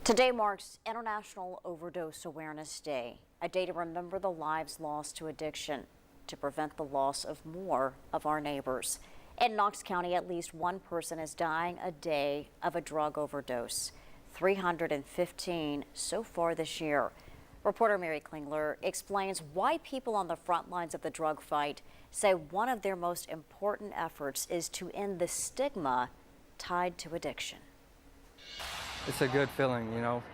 Today marks International Overdose Awareness Day, a day to remember the lives lost to addiction, to prevent the loss of more of our neighbors. In Knox County, at least one person is dying a day of a drug overdose. 315 so far this year. Reporter Mary Klingler explains why people on the front lines of the drug fight say one of their most important efforts is to end the stigma tied to addiction. It's a good feeling,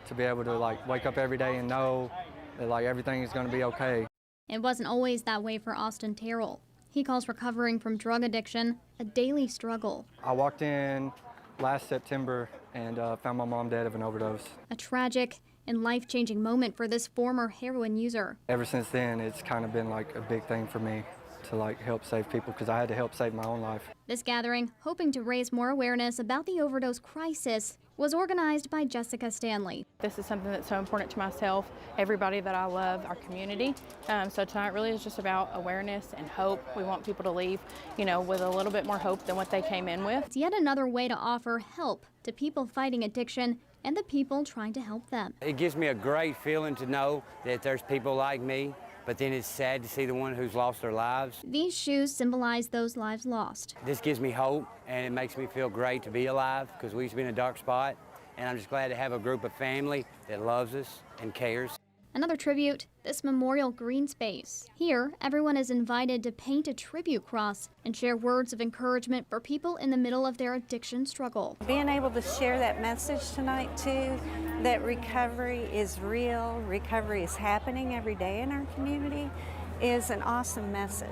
to be able to wake up every day and know that everything is going to be okay. It wasn't always that way for Austin Terrell. He calls recovering from drug addiction a daily struggle. I walked in last September and found my mom dead of an overdose. A tragic and life-changing moment for this former heroin user. Ever since then, it's kind of been a big thing for me to help save people, because I had to help save my own life. This gathering, hoping to raise more awareness about the overdose crisis, was organized by Jessica Stanley. This is something that's so important to myself, everybody that I love, our community. So tonight really is just about awareness and hope. We want people to leave, with a little bit more hope than what they came in with. It's yet another way to offer help to people fighting addiction and the people trying to help them. It gives me a great feeling to know that there's people like me, but then it's sad to see the one who's lost their lives. These shoes symbolize those lives lost. This gives me hope, and it makes me feel great to be alive, because we used to be in a dark spot, and I'm just glad to have a group of family that loves us and cares. Another tribute, this memorial green space. Here, everyone is invited to paint a tribute cross and share words of encouragement for people in the middle of their addiction struggle. Being able to share that message tonight, too, that recovery is real, recovery is happening every day in our community, is an awesome message.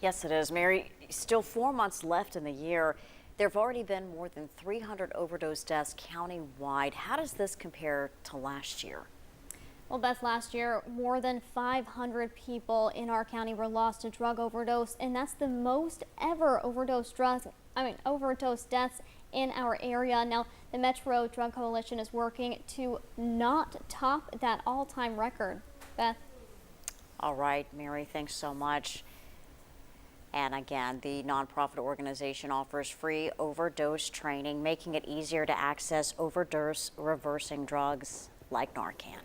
Yes, it is, Mary. Still 4 months left in the year. There have already been more than 300 overdose deaths countywide. How does this compare to last year? Well, Beth, last year, more than 500 people in our county were lost to drug overdose, and that's the most ever overdose deaths in our area. Now, the Metro Drug Coalition is working to not top that all-time record. Beth? All right, Mary, thanks so much. And again, the nonprofit organization offers free overdose training, making it easier to access overdose reversing drugs like Narcan.